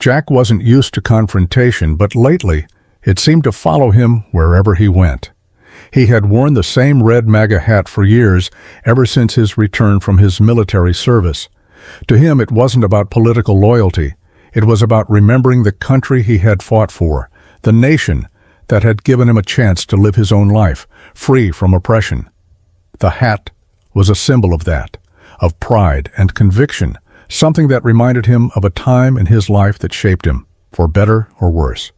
Jack wasn't used to confrontation, but lately it seemed to follow him wherever he went. He had worn the same red MAGA hat for years, ever since his return from his military service. To him, it wasn't about political loyalty. It was about remembering the country he had fought for, the nation that had given him a chance to live his own life, free from oppression. The hat was a symbol of that, of pride and conviction, something that reminded him of a time in his life that shaped him, for better or worse.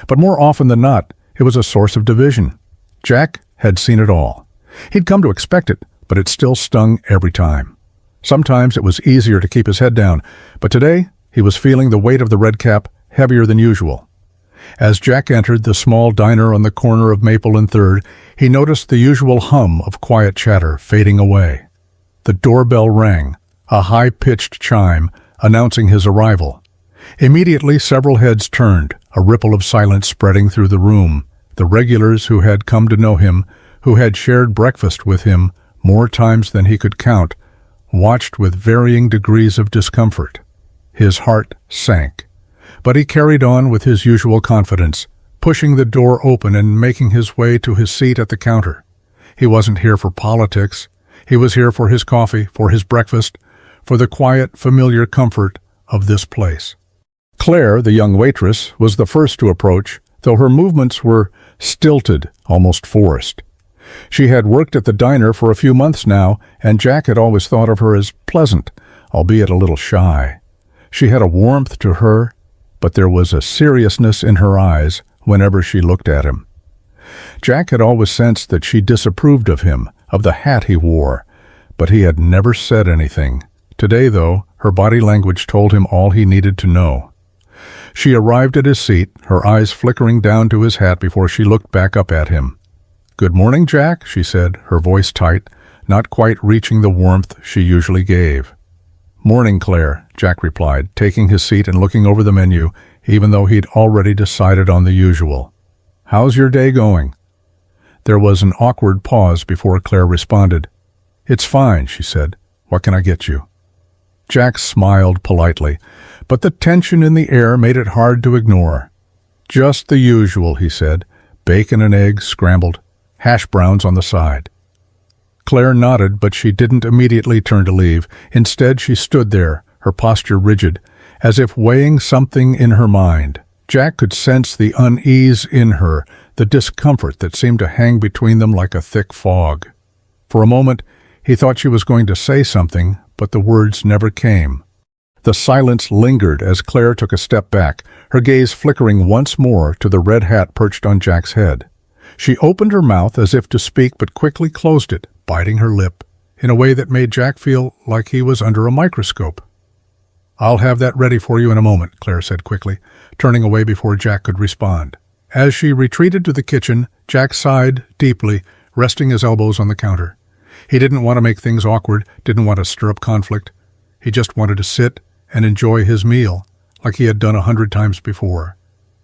But more often than not, it was a source of division. Jack had seen it all. He'd come to expect it, but it still stung every time. Sometimes it was easier to keep his head down, but today he was feeling the weight of the red cap heavier than usual. As Jack entered the small diner on the corner of Maple and 3rd, he noticed the usual hum of quiet chatter fading away. The doorbell rang, a high-pitched chime announcing his arrival. Immediately, several heads turned, a ripple of silence spreading through the room. The regulars who had come to know him, who had shared breakfast with him more times than he could count, watched with varying degrees of discomfort. His heart sank. But he carried on with his usual confidence, pushing the door open and making his way to his seat at the counter. He wasn't here for politics. He was here for his coffee, for his breakfast, for the quiet, familiar comfort of this place. Claire, the young waitress, was the first to approach, though her movements were stilted, almost forced. She had worked at the diner for a few months now, and Jack had always thought of her as pleasant, albeit a little shy. She had a warmth to her, but there was a seriousness in her eyes whenever she looked at him. Jack had always sensed that she disapproved of him, of the hat he wore, but he had never said anything. Today, though, her body language told him all he needed to know. She arrived at his seat, her eyes flickering down to his hat before she looked back up at him. "Good morning, Jack," she said, her voice tight, not quite reaching the warmth she usually gave. "Morning, Claire," Jack replied, taking his seat and looking over the menu, even though he'd already decided on the usual. "How's your day going?" There was an awkward pause before Claire responded. "It's fine," she said. "What can I get you?" Jack smiled politely, but the tension in the air made it hard to ignore. "Just the usual," he said. "Bacon and eggs scrambled, hash browns on the side." Claire nodded, but she didn't immediately turn to leave. Instead, she stood there, her posture rigid, as if weighing something in her mind. Jack could sense the unease in her, the discomfort that seemed to hang between them like a thick fog. For a moment, he thought she was going to say something, but the words never came. The silence lingered as Claire took a step back, her gaze flickering once more to the red hat perched on Jack's head. She opened her mouth as if to speak, but quickly closed it, biting her lip, in a way that made Jack feel like he was under a microscope. "I'll have that ready for you in a moment," Claire said quickly, turning away before Jack could respond. As she retreated to the kitchen, Jack sighed deeply, resting his elbows on the counter. He didn't want to make things awkward, didn't want to stir up conflict. He just wanted to sit and enjoy his meal, like he had done 100 times before.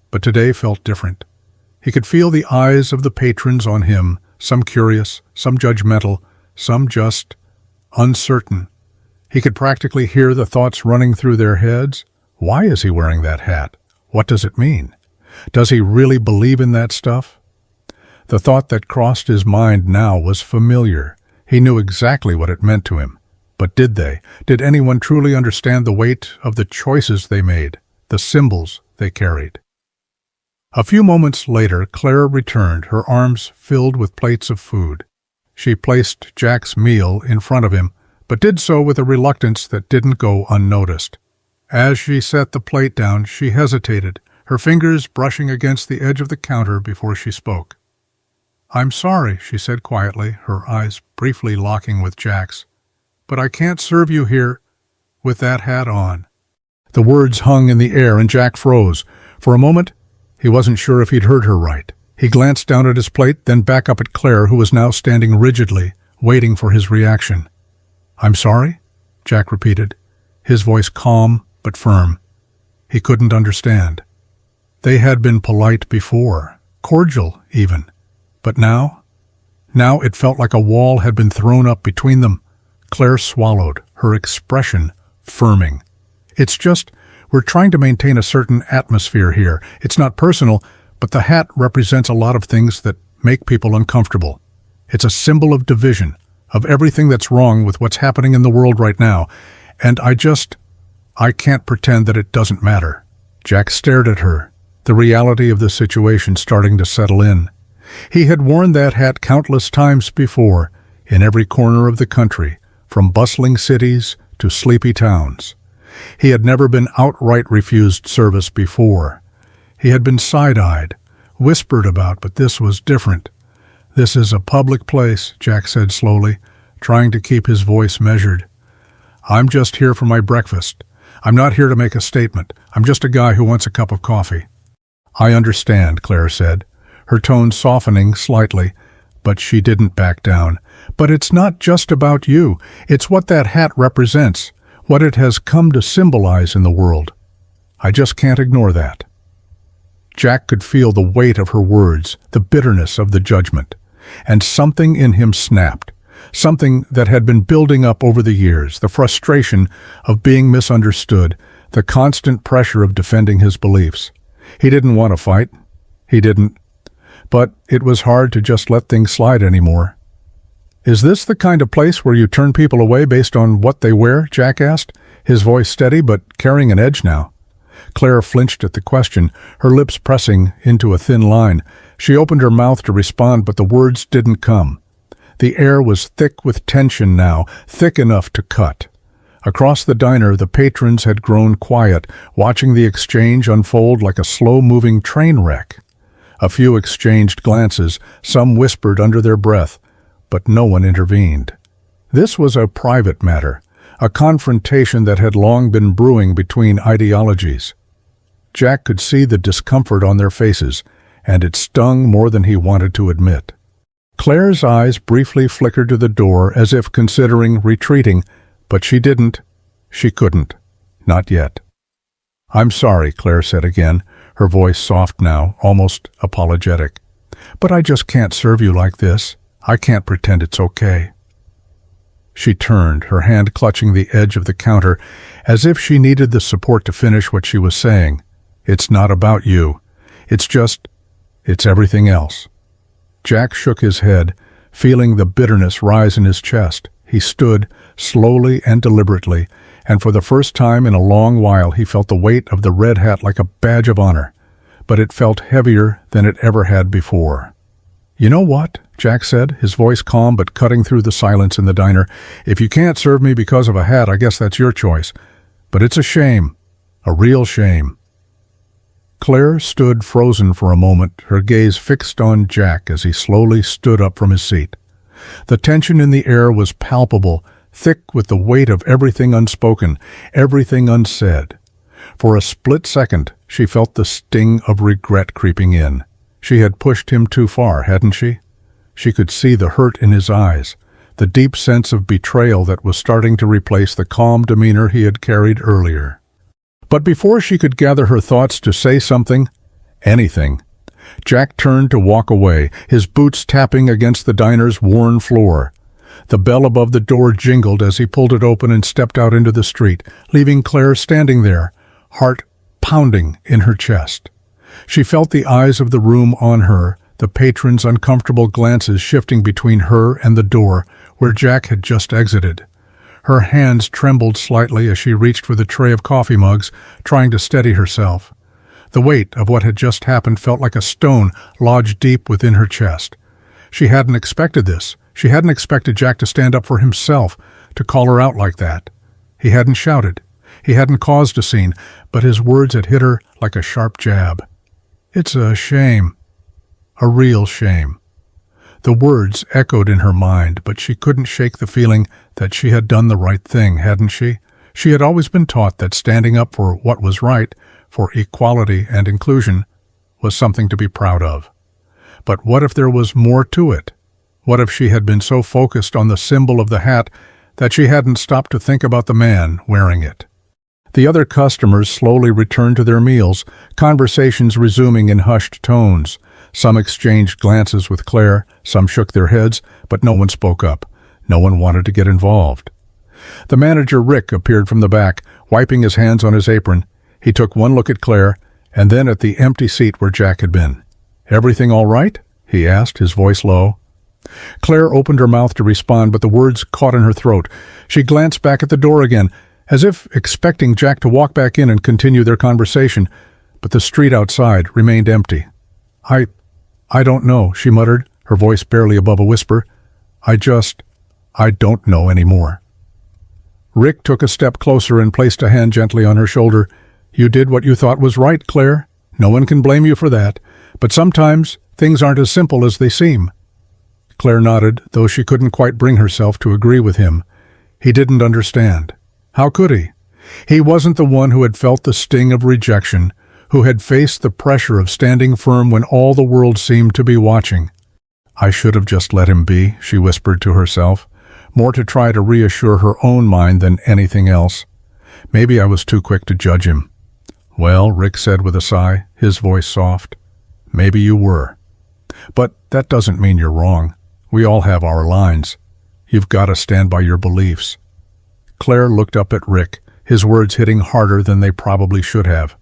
But today felt different. He could feel the eyes of the patrons on him, some curious, some judgmental, some just uncertain. He could practically hear the thoughts running through their heads. Why is he wearing that hat? What does it mean? Does he really believe in that stuff? The thought that crossed his mind now was familiar. He knew exactly what it meant to him. But did they? Did anyone truly understand the weight of the choices they made, the symbols they carried? A few moments later, Claire returned, her arms filled with plates of food. She placed Jack's meal in front of him, but did so with a reluctance that didn't go unnoticed. As she set the plate down, she hesitated, her fingers brushing against the edge of the counter before she spoke. "I'm sorry," she said quietly, her eyes briefly locking with Jack's, "but I can't serve you here with that hat on." The words hung in the air and Jack froze. For a moment, he wasn't sure if he'd heard her right. He glanced down at his plate, then back up at Claire, who was now standing rigidly, waiting for his reaction. "I'm sorry?" Jack repeated, his voice calm but firm. He couldn't understand. They had been polite before, cordial even. But now it felt like a wall had been thrown up between them. Claire swallowed, her expression firming. "It's just, We're trying to maintain a certain atmosphere here. It's not personal, but the hat represents a lot of things that make people uncomfortable. It's a symbol of division, of everything that's wrong with what's happening in the world right now. And I can't pretend that it doesn't matter." Jack stared at her, the reality of the situation starting to settle in. He had worn that hat countless times before, in every corner of the country, from bustling cities to sleepy towns. He had never been outright refused service before. He had been side-eyed, whispered about, but this was different. "This is a public place," Jack said slowly, trying to keep his voice measured. "I'm just here for my breakfast. I'm not here to make a statement. I'm just a guy who wants a cup of coffee." "I understand," Claire said, her tone softening slightly, but she didn't back down. "But it's not just about you. It's what that hat represents, what it has come to symbolize in the world. I just can't ignore that." Jack could feel the weight of her words, the bitterness of the judgment, and something in him snapped, something that had been building up over the years, the frustration of being misunderstood, the constant pressure of defending his beliefs. He didn't want to fight. He didn't. But it was hard to just let things slide anymore. "Is this the kind of place where you turn people away based on what they wear?" Jack asked, his voice steady but carrying an edge now. Claire flinched at the question, her lips pressing into a thin line. She opened her mouth to respond, but the words didn't come. The air was thick with tension now, thick enough to cut. Across the diner, the patrons had grown quiet, watching the exchange unfold like a slow-moving train wreck. A few exchanged glances, some whispered under their breath, but no one intervened. This was a private matter, a confrontation that had long been brewing between ideologies. Jack could see the discomfort on their faces, and it stung more than he wanted to admit. Claire's eyes briefly flickered to the door as if considering retreating, but she didn't. She couldn't. Not yet. "I'm sorry," Claire said again, her voice soft now, almost apologetic. "But I just can't serve you like this. I can't pretend it's okay." She turned, her hand clutching the edge of the counter, as if she needed the support to finish what she was saying. "It's not about you. It's everything else." Jack shook his head, feeling the bitterness rise in his chest. He stood, slowly and deliberately, and for the first time in a long while he felt the weight of the red hat like a badge of honor, but it felt heavier than it ever had before. "You know what?" Jack said, his voice calm but cutting through the silence in the diner. "If you can't serve me because of a hat, I guess that's your choice. But it's a shame. A real shame." Claire stood frozen for a moment, her gaze fixed on Jack as he slowly stood up from his seat. The tension in the air was palpable, thick with the weight of everything unspoken, everything unsaid. For a split second, she felt the sting of regret creeping in. She had pushed him too far, hadn't she? She could see the hurt in his eyes, the deep sense of betrayal that was starting to replace the calm demeanor he had carried earlier. But before she could gather her thoughts to say something, anything, Jack turned to walk away, his boots tapping against the diner's worn floor. The bell above the door jingled as he pulled it open and stepped out into the street, leaving Claire standing there, heart pounding in her chest. She felt the eyes of the room on her, the patrons' uncomfortable glances shifting between her and the door where Jack had just exited. Her hands trembled slightly as she reached for the tray of coffee mugs, trying to steady herself. The weight of what had just happened felt like a stone lodged deep within her chest. She hadn't expected this. She hadn't expected Jack to stand up for himself, to call her out like that. He hadn't shouted. He hadn't caused a scene, but his words had hit her like a sharp jab. "It's a shame. A real shame." The words echoed in her mind, but she couldn't shake the feeling that she had done the right thing, hadn't she? She had always been taught that standing up for what was right, for equality and inclusion, was something to be proud of. But what if there was more to it? What if she had been so focused on the symbol of the hat that she hadn't stopped to think about the man wearing it? The other customers slowly returned to their meals, conversations resuming in hushed tones. Some exchanged glances with Claire, some shook their heads, but no one spoke up. No one wanted to get involved. The manager, Rick, appeared from the back, wiping his hands on his apron. He took one look at Claire, and then at the empty seat where Jack had been. "Everything all right?" he asked, his voice low. Claire opened her mouth to respond, but the words caught in her throat. She glanced back at the door again, as if expecting Jack to walk back in and continue their conversation, but the street outside remained empty. I don't know," she muttered, her voice barely above a whisper. I don't know anymore." Rick took a step closer and placed a hand gently on her shoulder. "You did what you thought was right, Claire. No one can blame you for that. But sometimes things aren't as simple as they seem." Claire nodded, though she couldn't quite bring herself to agree with him. He didn't understand. How could he? He wasn't the one who had felt the sting of rejection, who had faced the pressure of standing firm when all the world seemed to be watching. "I should have just let him be," she whispered to herself, more to try to reassure her own mind than anything else. "Maybe I was too quick to judge him." "Well," Rick said with a sigh, his voice soft, "maybe you were. But that doesn't mean you're wrong. We all have our lines. You've got to stand by your beliefs." Claire looked up at Rick, his words hitting harder than they probably should have.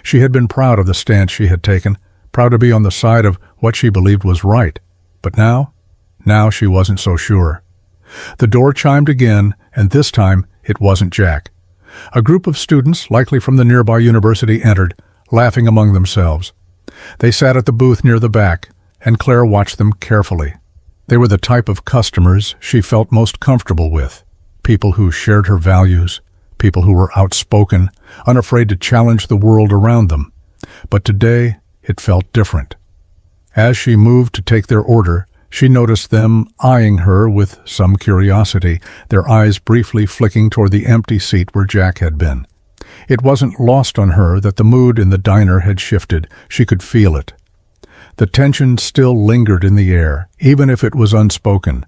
She had been proud of the stance she had taken, proud to be on the side of what she believed was right. But now she wasn't so sure. The door chimed again, and this time it wasn't Jack. A group of students, likely from the nearby university, entered, laughing among themselves. They sat at the booth near the back, and Claire watched them carefully. They were the type of customers she felt most comfortable with, people who shared her values, people who were outspoken, unafraid to challenge the world around them. But today it felt different. As she moved to take their order, she noticed them eyeing her with some curiosity, their eyes briefly flicking toward the empty seat where Jack had been. It wasn't lost on her that the mood in the diner had shifted. She could feel it. The tension still lingered in the air, even if it was unspoken.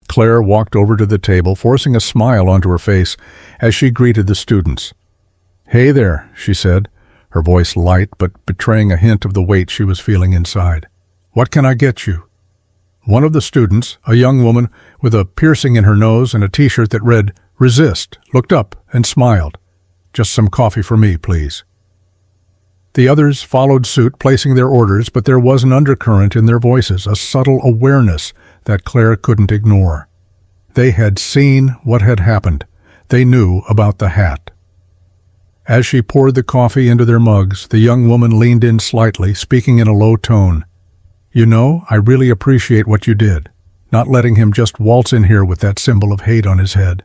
Claire walked over to the table, forcing a smile onto her face as she greeted the students. "Hey there," she said, her voice light but betraying a hint of the weight she was feeling inside. "What can I get you?" One of the students, a young woman with a piercing in her nose and a t-shirt that read, "Resist," looked up and smiled. "Just some coffee for me, please." The others followed suit, placing their orders, but there was an undercurrent in their voices, a subtle awareness that Claire couldn't ignore. They had seen what had happened. They knew about the hat. As she poured the coffee into their mugs, the young woman leaned in slightly, speaking in a low tone. "You know, I really appreciate what you did, not letting him just waltz in here with that symbol of hate on his head.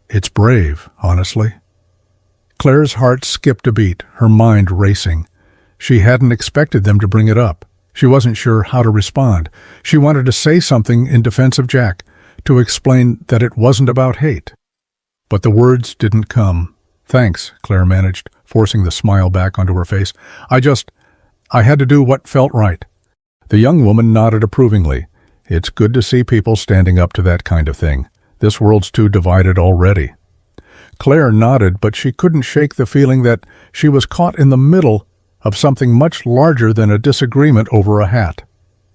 It's brave, honestly." Claire's heart skipped a beat, her mind racing. She hadn't expected them to bring it up. She wasn't sure how to respond. She wanted to say something in defense of Jack, to explain that it wasn't about hate. But the words didn't come. "Thanks," Claire managed, forcing the smile back onto her face. I had to do what felt right." The young woman nodded approvingly. "It's good to see people standing up to that kind of thing. This world's too divided already." Claire nodded, but she couldn't shake the feeling that she was caught in the middle of something much larger than a disagreement over a hat.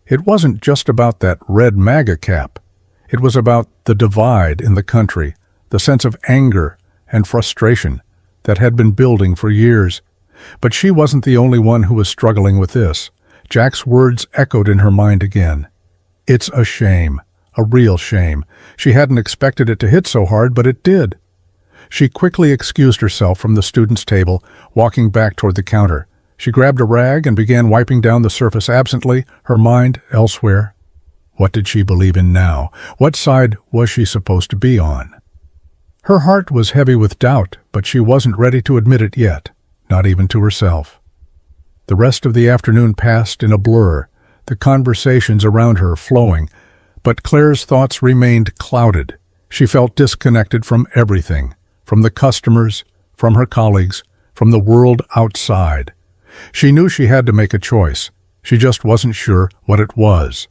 It wasn't just about that red MAGA cap. It was about the divide in the country, the sense of anger and frustration that had been building for years. But she wasn't the only one who was struggling with this. Jack's words echoed in her mind again. "It's a shame, a real shame. She hadn't expected it to hit so hard, but it did." She quickly excused herself from the students' table, walking back toward the counter. She grabbed a rag and began wiping down the surface absently, her mind elsewhere. What did she believe in now? What side was she supposed to be on? Her heart was heavy with doubt, but she wasn't ready to admit it yet, not even to herself. The rest of the afternoon passed in a blur, the conversations around her flowing, but Claire's thoughts remained clouded. She felt disconnected from everything, from the customers, from her colleagues, from the world outside. She knew she had to make a choice. She just wasn't sure what it was.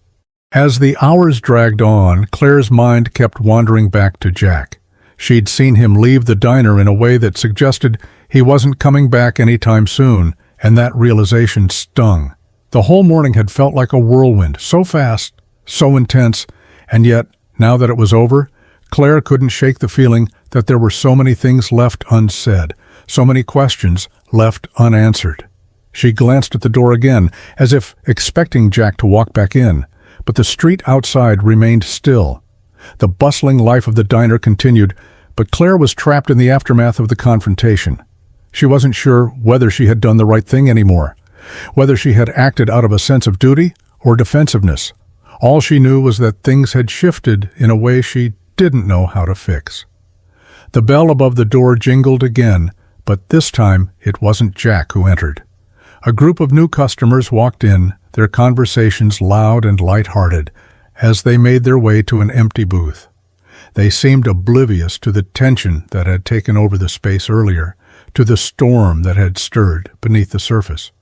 As the hours dragged on, Claire's mind kept wandering back to Jack. She'd seen him leave the diner in a way that suggested he wasn't coming back anytime soon, and that realization stung. The whole morning had felt like a whirlwind, so fast, so intense, and yet, now that it was over, Claire couldn't shake the feeling that there were so many things left unsaid, so many questions left unanswered. She glanced at the door again, as if expecting Jack to walk back in, but the street outside remained still. The bustling life of the diner continued, but Claire was trapped in the aftermath of the confrontation. She wasn't sure whether she had done the right thing anymore, whether she had acted out of a sense of duty or defensiveness. All she knew was that things had shifted in a way she didn't know how to fix. The bell above the door jingled again, but this time it wasn't Jack who entered. A group of new customers walked in, their conversations loud and light-hearted, as they made their way to an empty booth. They seemed oblivious to the tension that had taken over the space earlier, to the storm that had stirred beneath the surface.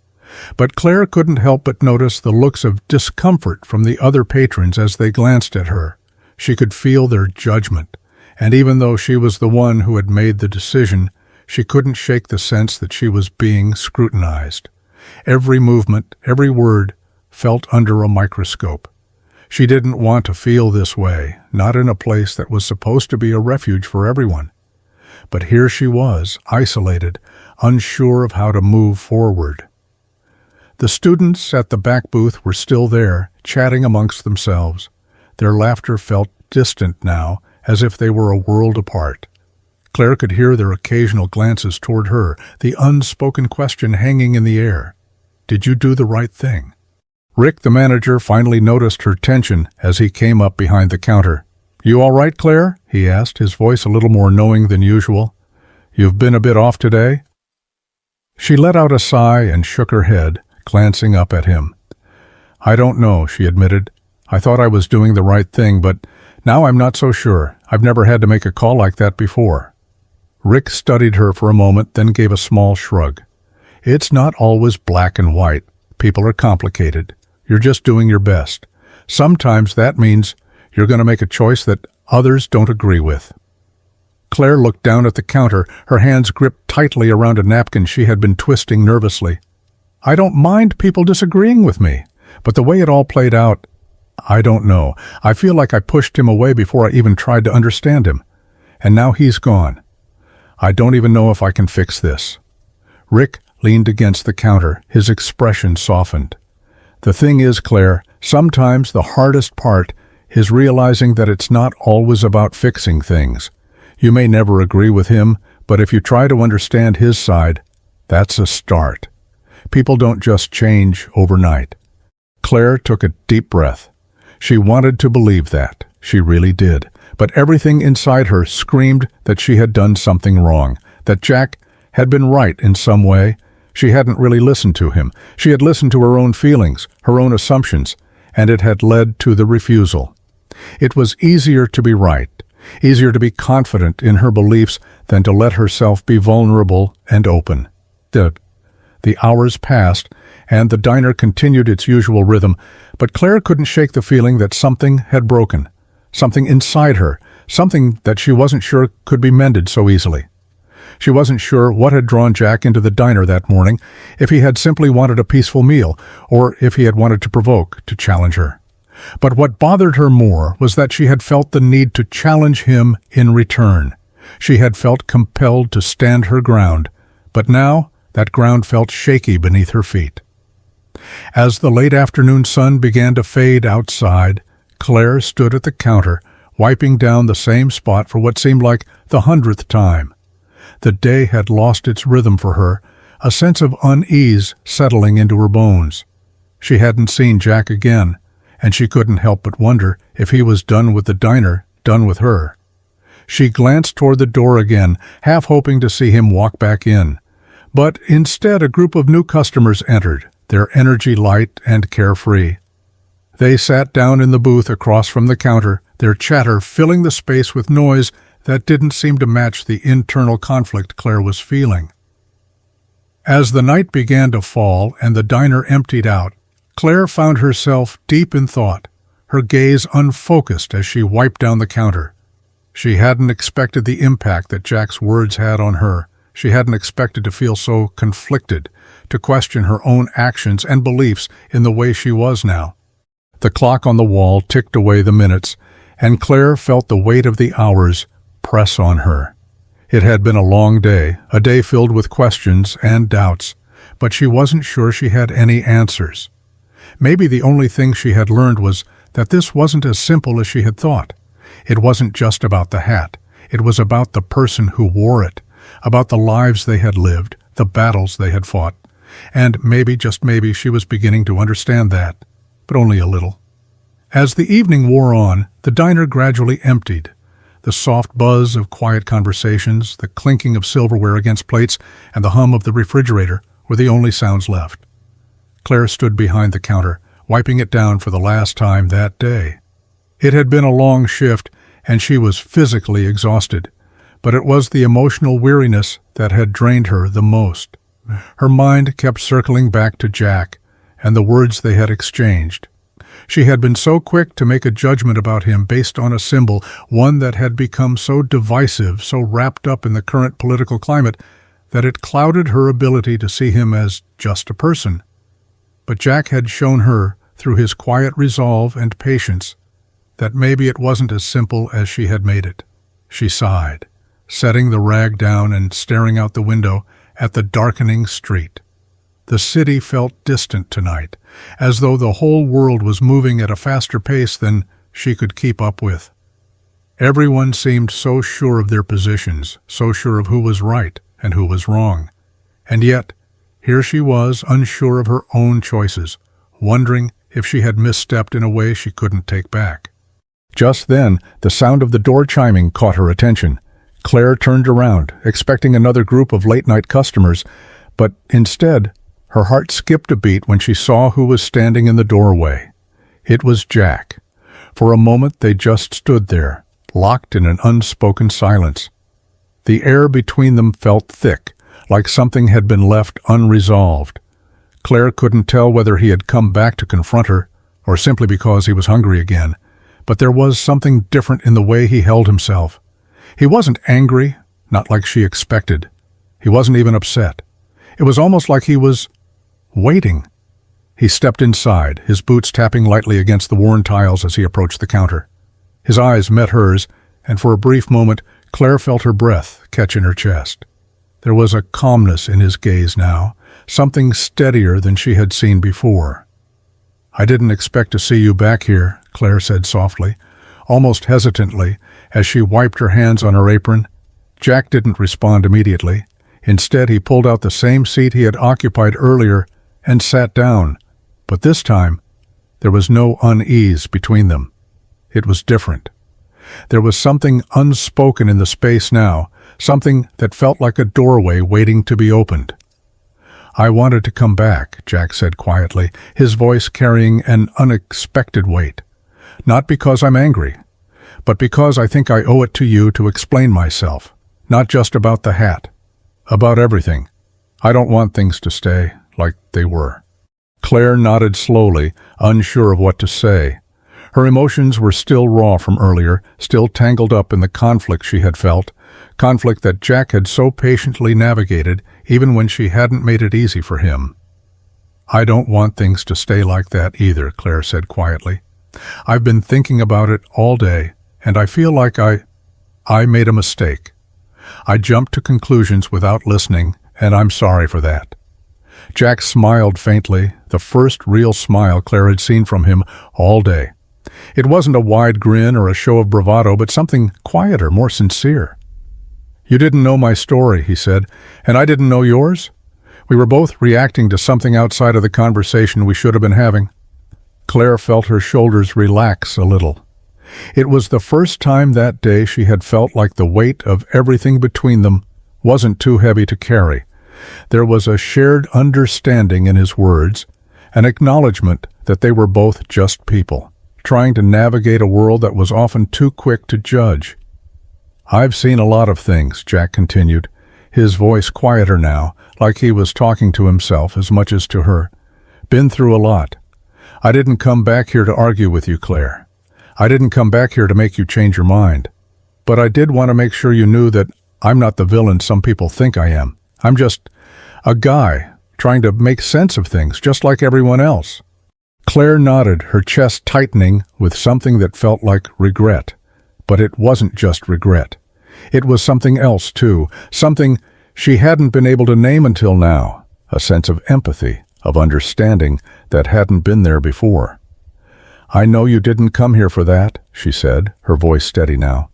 But Claire couldn't help but notice the looks of discomfort from the other patrons as they glanced at her. She could feel their judgment, and even though she was the one who had made the decision, she couldn't shake the sense that she was being scrutinized. Every movement, every word, felt under a microscope. She didn't want to feel this way, not in a place that was supposed to be a refuge for everyone. But here she was, isolated, unsure of how to move forward. The students at the back booth were still there, chatting amongst themselves. Their laughter felt distant now, as if they were a world apart. Claire could hear their occasional glances toward her, the unspoken question hanging in the air. Did you do the right thing? Rick, the manager, finally noticed her tension as he came up behind the counter. You all right, Claire? He asked, his voice a little more knowing than usual. You've been a bit off today? She let out a sigh and shook her head, glancing up at him. I don't know, she admitted. I thought I was doing the right thing, but now I'm not so sure. I've never had to make a call like that before. Rick studied her for a moment, then gave a small shrug. It's not always black and white. People are complicated. You're just doing your best. Sometimes that means you're going to make a choice that others don't agree with. Claire looked down at the counter, her hands gripped tightly around a napkin she had been twisting nervously. I don't mind people disagreeing with me, but the way it all played out, I don't know. I feel like I pushed him away before I even tried to understand him. And now he's gone. I don't even know if I can fix this. Rick leaned against the counter, his expression softened. The thing is, Claire, sometimes the hardest part is realizing that it's not always about fixing things. You may never agree with him, but if you try to understand his side, that's a start. People don't just change overnight. Claire took a deep breath. She wanted to believe that. She really did. But everything inside her screamed that she had done something wrong, that Jack had been right in some way. She hadn't really listened to him. She had listened to her own feelings, her own assumptions, and it had led to the refusal. It was easier to be right, easier to be confident in her beliefs than to let herself be vulnerable and open. The hours passed, and the diner continued its usual rhythm, but Claire couldn't shake the feeling that something had broken, something inside her, something that she wasn't sure could be mended so easily. She wasn't sure what had drawn Jack into the diner that morning, if he had simply wanted a peaceful meal, or if he had wanted to provoke, to challenge her. But what bothered her more was that she had felt the need to challenge him in return. She had felt compelled to stand her ground, but now that ground felt shaky beneath her feet. As the late afternoon sun began to fade outside, Claire stood at the counter, wiping down the same spot for what seemed like the 100th time. The day had lost its rhythm for her, a sense of unease settling into her bones. She hadn't seen Jack again, and she couldn't help but wonder if he was done with the diner, done with her. She glanced toward the door again, half hoping to see him walk back in. But instead a group of new customers entered, their energy light and carefree. They sat down in the booth across from the counter, their chatter filling the space with noise that didn't seem to match the internal conflict Claire was feeling. As the night began to fall and the diner emptied out, Claire found herself deep in thought, her gaze unfocused as she wiped down the counter. She hadn't expected the impact that Jack's words had on her. She hadn't expected to feel so conflicted, to question her own actions and beliefs in the way she was now. The clock on the wall ticked away the minutes, and Claire felt the weight of the hours press on her. It had been a long day, a day filled with questions and doubts, but she wasn't sure she had any answers. Maybe the only thing she had learned was that this wasn't as simple as she had thought. It wasn't just about the hat. It was about the person who wore it, about the lives they had lived, the battles they had fought. And maybe, just maybe, she was beginning to understand that, but only a little. As the evening wore on, the diner gradually emptied. The soft buzz of quiet conversations, the clinking of silverware against plates, and the hum of the refrigerator were the only sounds left. Claire stood behind the counter, wiping it down for the last time that day. It had been a long shift, and she was physically exhausted, but it was the emotional weariness that had drained her the most. Her mind kept circling back to Jack and the words they had exchanged. She had been so quick to make a judgment about him based on a symbol, one that had become so divisive, so wrapped up in the current political climate, that it clouded her ability to see him as just a person. But Jack had shown her, through his quiet resolve and patience, that maybe it wasn't as simple as she had made it. She sighed, setting the rag down and staring out the window at the darkening street. The city felt distant tonight, as though the whole world was moving at a faster pace than she could keep up with. Everyone seemed so sure of their positions, so sure of who was right and who was wrong. And yet, here she was, unsure of her own choices, wondering if she had misstepped in a way she couldn't take back. Just then, the sound of the door chiming caught her attention. Claire turned around, expecting another group of late-night customers, but instead, her heart skipped a beat when she saw who was standing in the doorway. It was Jack. For a moment they just stood there, locked in an unspoken silence. The air between them felt thick, like something had been left unresolved. Claire couldn't tell whether he had come back to confront her, or simply because he was hungry again, but there was something different in the way he held himself. He wasn't angry, not like she expected. He wasn't even upset. It was almost like he was waiting. He stepped inside, his boots tapping lightly against the worn tiles as he approached the counter. His eyes met hers, and for a brief moment, Claire felt her breath catch in her chest. There was a calmness in his gaze now, something steadier than she had seen before. "I didn't expect to see you back here," Claire said softly, almost hesitantly, as she wiped her hands on her apron. Jack didn't respond immediately. Instead, he pulled out the same seat he had occupied earlier and sat down. But this time, there was no unease between them. It was different. There was something unspoken in the space now, something that felt like a doorway waiting to be opened. "I wanted to come back," Jack said quietly, his voice carrying an unexpected weight. "Not because I'm angry, but because I think I owe it to you to explain myself, not just about the hat, about everything. I don't want things to stay like they were." Claire nodded slowly, unsure of what to say. Her emotions were still raw from earlier, still tangled up in the conflict she had felt, conflict that Jack had so patiently navigated even when she hadn't made it easy for him. "I don't want things to stay like that either," Claire said quietly. "I've been thinking about it all day, and I feel like I made a mistake. I jumped to conclusions without listening, and I'm sorry for that." Jack smiled faintly, the first real smile Claire had seen from him all day. It wasn't a wide grin or a show of bravado, but something quieter, more sincere. "You didn't know my story," he said, "and I didn't know yours. We were both reacting to something outside of the conversation we should have been having." Claire felt her shoulders relax a little. It was the first time that day she had felt like the weight of everything between them wasn't too heavy to carry. There was a shared understanding in his words, an acknowledgement that they were both just people, trying to navigate a world that was often too quick to judge. "I've seen a lot of things," Jack continued, his voice quieter now, like he was talking to himself as much as to her. "Been through a lot. I didn't come back here to argue with you, Claire. I didn't come back here to make you change your mind. But I did want to make sure you knew that I'm not the villain some people think I am. I'm just a guy trying to make sense of things, just like everyone else." Claire nodded, her chest tightening with something that felt like regret. But it wasn't just regret. It was something else, too, something she hadn't been able to name until now, a sense of empathy, of understanding that hadn't been there before. "I know you didn't come here for that," she said, her voice steady now.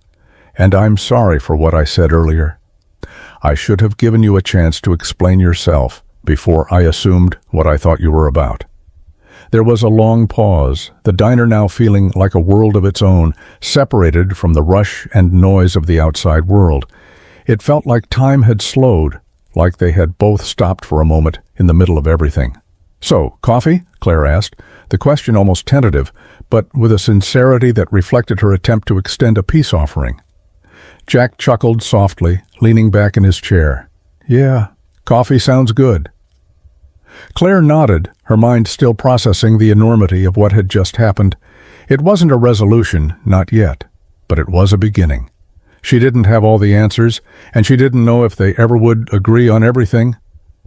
"And I'm sorry for what I said earlier. I should have given you a chance to explain yourself before I assumed what I thought you were about." There was a long pause, the diner now feeling like a world of its own, separated from the rush and noise of the outside world. It felt like time had slowed, like they had both stopped for a moment in the middle of everything. "So, coffee?" Claire asked, the question almost tentative, but with a sincerity that reflected her attempt to extend a peace offering. Jack chuckled softly, leaning back in his chair. "Yeah, coffee sounds good." Claire nodded, her mind still processing the enormity of what had just happened. It wasn't a resolution, not yet, but it was a beginning. She didn't have all the answers, and she didn't know if they ever would agree on everything.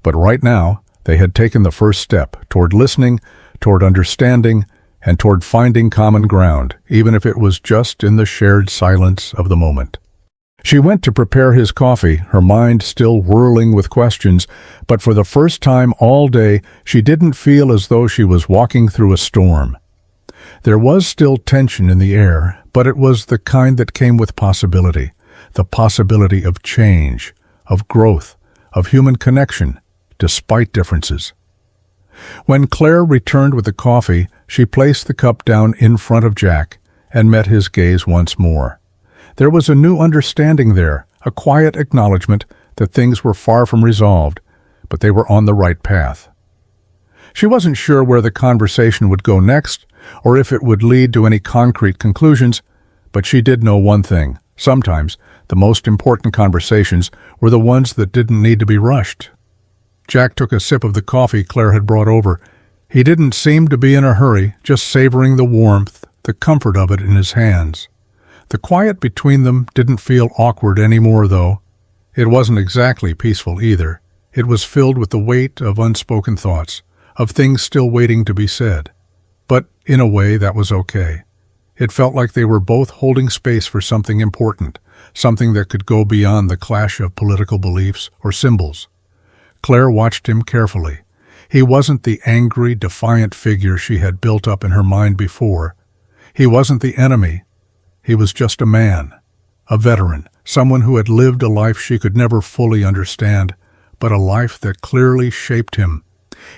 But right now, they had taken the first step toward listening, toward understanding, and toward finding common ground, even if it was just in the shared silence of the moment. She went to prepare his coffee, her mind still whirling with questions, but for the first time all day, she didn't feel as though she was walking through a storm. There was still tension in the air, but it was the kind that came with possibility, the possibility of change, of growth, of human connection, despite differences. When Claire returned with the coffee, she placed the cup down in front of Jack and met his gaze once more. There was a new understanding there, a quiet acknowledgement that things were far from resolved, but they were on the right path. She wasn't sure where the conversation would go next, or if it would lead to any concrete conclusions, but she did know one thing. Sometimes, the most important conversations were the ones that didn't need to be rushed. Jack took a sip of the coffee Claire had brought over. He didn't seem to be in a hurry, just savoring the warmth, the comfort of it in his hands. The quiet between them didn't feel awkward anymore, though. It wasn't exactly peaceful either. It was filled with the weight of unspoken thoughts, of things still waiting to be said. But in a way, that was okay. It felt like they were both holding space for something important, something that could go beyond the clash of political beliefs or symbols. Claire watched him carefully. He wasn't the angry, defiant figure she had built up in her mind before. He wasn't the enemy. He was just a man, a veteran, someone who had lived a life she could never fully understand, but a life that clearly shaped him.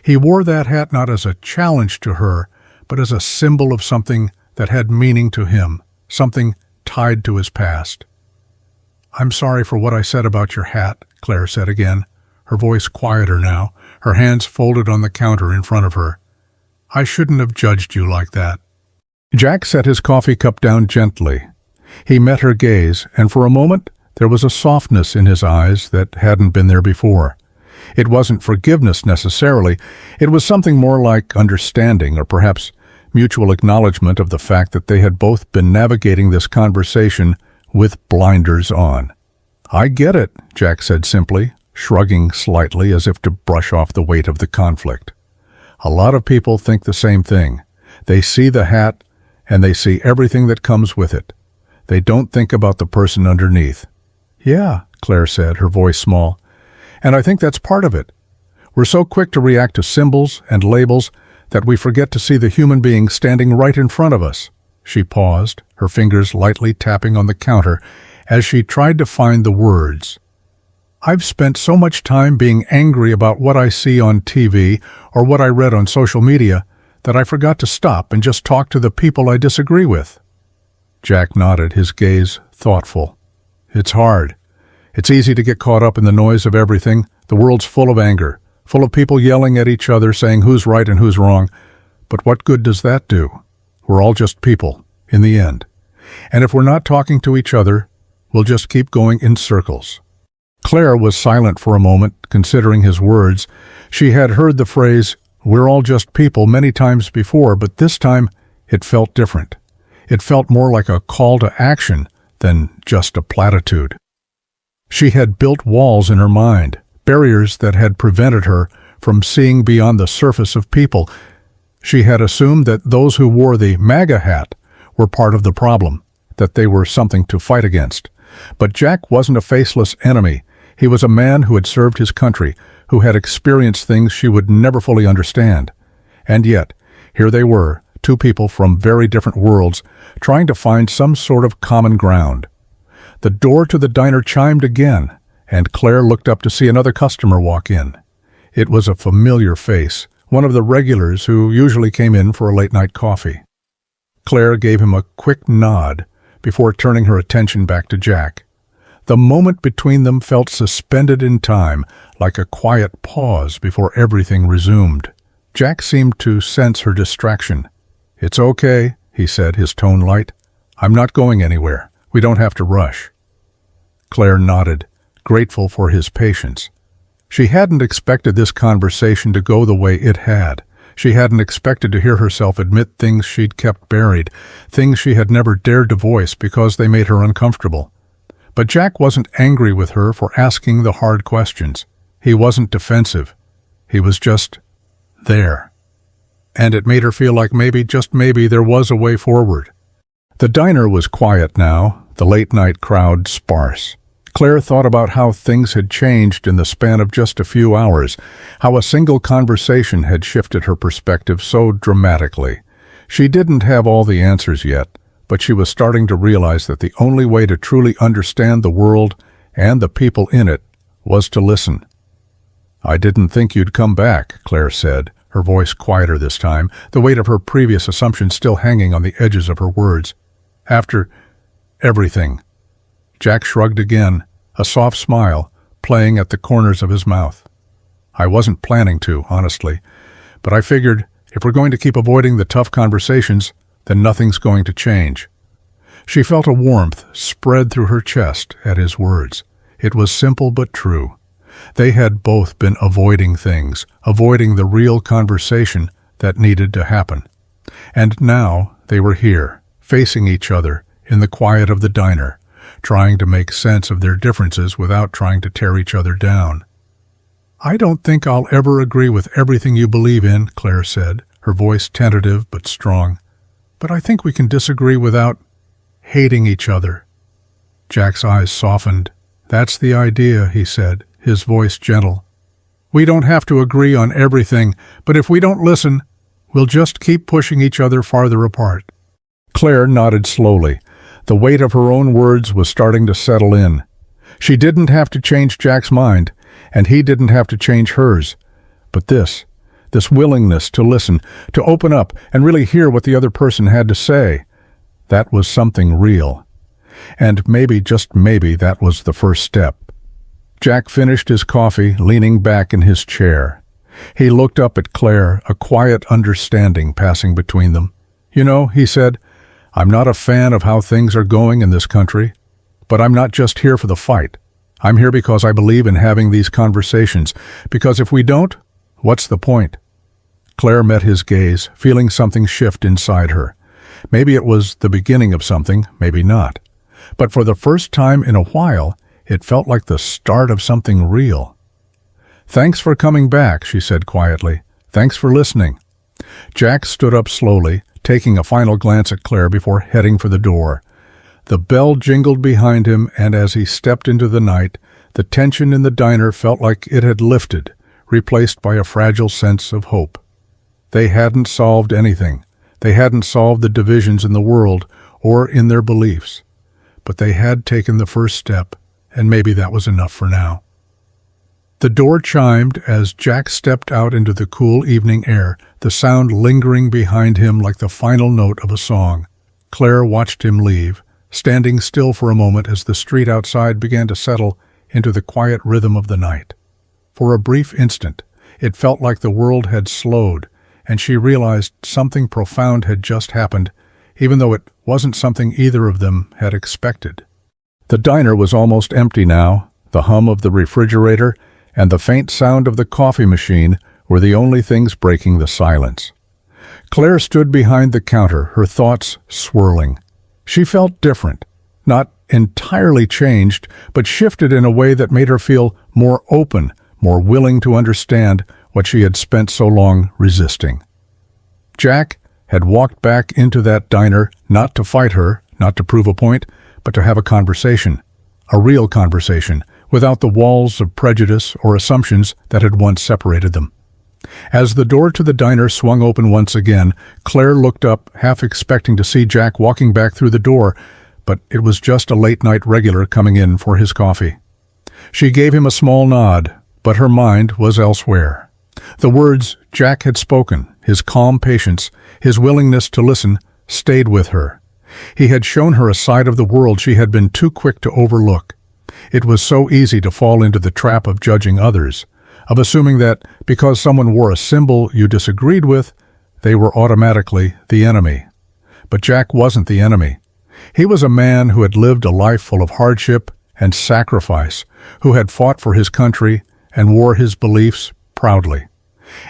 He wore that hat not as a challenge to her, but as a symbol of something that had meaning to him, something tied to his past. "I'm sorry for what I said about your hat," Claire said again, her voice quieter now, her hands folded on the counter in front of her. "I shouldn't have judged you like that." Jack set his coffee cup down gently. He met her gaze, and for a moment there was a softness in his eyes that hadn't been there before. It wasn't forgiveness necessarily. It was something more like understanding, or perhaps mutual acknowledgement of the fact that they had both been navigating this conversation with blinders on. "I get it," Jack said simply, shrugging slightly as if to brush off the weight of the conflict. "A lot of people think the same thing. They see the hat, and they see everything that comes with it. They don't think about the person underneath." "Yeah," Claire said, her voice small. "And I think that's part of it. We're so quick to react to symbols and labels that we forget to see the human being standing right in front of us." She paused, her fingers lightly tapping on the counter as she tried to find the words. "I've spent so much time being angry about what I see on TV or what I read on social media that I forgot to stop and just talk to the people I disagree with." Jack nodded, his gaze thoughtful. "It's hard. It's easy to get caught up in the noise of everything. The world's full of anger, full of people yelling at each other, saying who's right and who's wrong. But what good does that do? We're all just people, in the end. And if we're not talking to each other, we'll just keep going in circles." Claire was silent for a moment, considering his words. She had heard the phrase, "we're all just people," many times before, but this time it felt different. It felt more like a call to action than just a platitude. She had built walls in her mind, barriers that had prevented her from seeing beyond the surface of people. She had assumed that those who wore the MAGA hat were part of the problem, that they were something to fight against. But Jack wasn't a faceless enemy. He was a man who had served his country, who had experienced things she would never fully understand. And yet, here they were, two people from very different worlds, trying to find some sort of common ground. The door to the diner chimed again, and Claire looked up to see another customer walk in. It was a familiar face, one of the regulars who usually came in for a late-night coffee. Claire gave him a quick nod before turning her attention back to Jack. The moment between them felt suspended in time, like a quiet pause before everything resumed. Jack seemed to sense her distraction. "It's okay," he said, his tone light. "I'm not going anywhere. We don't have to rush." Claire nodded, grateful for his patience. She hadn't expected this conversation to go the way it had. She hadn't expected to hear herself admit things she'd kept buried, things she had never dared to voice because they made her uncomfortable. But Jack wasn't angry with her for asking the hard questions. He wasn't defensive. He was just there. And it made her feel like maybe, just maybe, there was a way forward. The diner was quiet now, the late-night crowd sparse. Claire thought about how things had changed in the span of just a few hours, how a single conversation had shifted her perspective so dramatically. She didn't have all the answers yet, but she was starting to realize that the only way to truly understand the world and the people in it was to listen. "I didn't think you'd come back," Claire said, her voice quieter this time, the weight of her previous assumptions still hanging on the edges of her words. "After everything." Jack shrugged again, a soft smile playing at the corners of his mouth. "I wasn't planning to, honestly, but I figured if we're going to keep avoiding the tough conversations, then nothing's going to change." She felt a warmth spread through her chest at his words. It was simple but true. They had both been avoiding things, avoiding the real conversation that needed to happen. And now they were here, facing each other in the quiet of the diner, trying to make sense of their differences without trying to tear each other down. "I don't think I'll ever agree with everything you believe in," Claire said, her voice tentative but strong. "But I think we can disagree without hating each other." Jack's eyes softened. "That's the idea," he said, his voice gentle. "We don't have to agree on everything, but if we don't listen, we'll just keep pushing each other farther apart." Claire nodded slowly. The weight of her own words was starting to settle in. She didn't have to change Jack's mind, and he didn't have to change hers. But this willingness to listen, to open up and really hear what the other person had to say, that was something real. And maybe, just maybe, that was the first step. Jack finished his coffee, leaning back in his chair. He looked up at Claire, a quiet understanding passing between them. "You know," he said, "I'm not a fan of how things are going in this country, but I'm not just here for the fight. I'm here because I believe in having these conversations, because if we don't, what's the point?" Claire met his gaze, feeling something shift inside her. Maybe it was the beginning of something, maybe not. But for the first time in a while, it felt like the start of something real. "Thanks for coming back," she said quietly. "Thanks for listening." Jack stood up slowly, taking a final glance at Claire before heading for the door. The bell jingled behind him, and as he stepped into the night, the tension in the diner felt like it had lifted, replaced by a fragile sense of hope. They hadn't solved anything. They hadn't solved the divisions in the world or in their beliefs. But they had taken the first step, and maybe that was enough for now. The door chimed as Jack stepped out into the cool evening air, the sound lingering behind him like the final note of a song. Claire watched him leave, standing still for a moment as the street outside began to settle into the quiet rhythm of the night. For a brief instant, it felt like the world had slowed, and she realized something profound had just happened, even though it wasn't something either of them had expected. The diner was almost empty now. The hum of the refrigerator and the faint sound of the coffee machine were the only things breaking the silence. Claire stood behind the counter, her thoughts swirling. She felt different, not entirely changed, but shifted in a way that made her feel more open, more willing to understand what she had spent so long resisting. Jack had walked back into that diner not to fight her, not to prove a point, but to have a conversation. A real conversation, without the walls of prejudice or assumptions that had once separated them. As the door to the diner swung open once again, Claire looked up, half expecting to see Jack walking back through the door, but it was just a late-night regular coming in for his coffee. She gave him a small nod, but her mind was elsewhere. The words Jack had spoken, his calm patience, his willingness to listen, stayed with her. He had shown her a side of the world she had been too quick to overlook. It was so easy to fall into the trap of judging others, of assuming that because someone wore a symbol you disagreed with, they were automatically the enemy. But Jack wasn't the enemy. He was a man who had lived a life full of hardship and sacrifice, who had fought for his country and wore his beliefs proudly.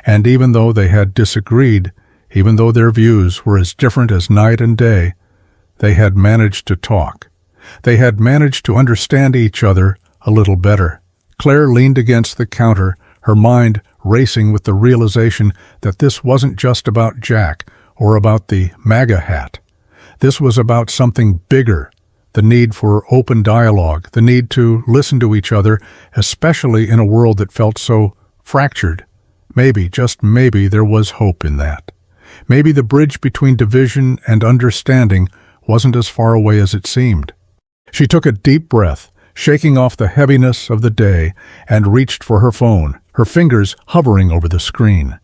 And even though they had disagreed, even though their views were as different as night and day, they had managed to talk. They had managed to understand each other a little better. Claire leaned against the counter, her mind racing with the realization that this wasn't just about Jack or about the MAGA hat. This was about something bigger, the need for open dialogue, the need to listen to each other, especially in a world that felt so fractured. Maybe, just maybe, there was hope in that. Maybe the bridge between division and understanding wasn't as far away as it seemed. She took a deep breath, shaking off the heaviness of the day, and reached for her phone, her fingers hovering over the screen.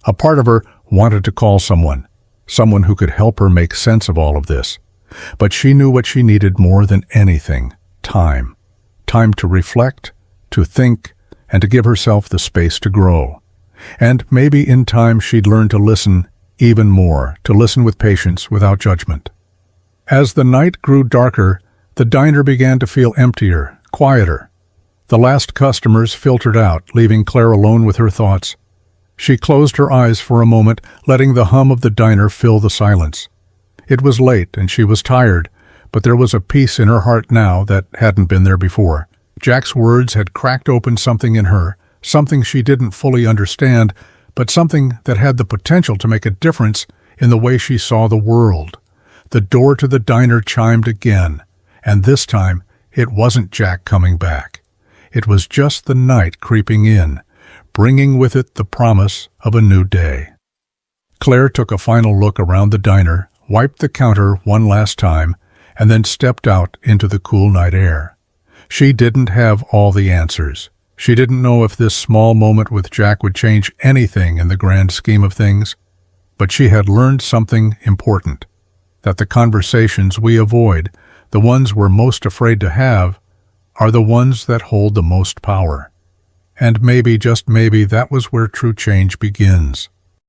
A part of her wanted to call someone who could help her make sense of all of this. But she knew what she needed more than anything: time. Time to reflect, to think, and to give herself the space to grow. And maybe in time she'd learn to listen even more, to listen with patience, without judgment. As the night grew darker, the diner began to feel emptier, quieter. The last customers filtered out, leaving Claire alone with her thoughts. She closed her eyes for a moment, letting the hum of the diner fill the silence. It was late and she was tired, but there was a peace in her heart now that hadn't been there before. Jack's words had cracked open something in her, something she didn't fully understand, but something that had the potential to make a difference in the way she saw the world. The door to the diner chimed again, and this time it wasn't Jack coming back. It was just the night creeping in, bringing with it the promise of a new day. Claire took a final look around the diner, wiped the counter one last time, and then stepped out into the cool night air. She didn't have all the answers. She didn't know if this small moment with Jack would change anything in the grand scheme of things, but she had learned something important: that the conversations we avoid, the ones we're most afraid to have, are the ones that hold the most power. And maybe, just maybe, that was where true change begins.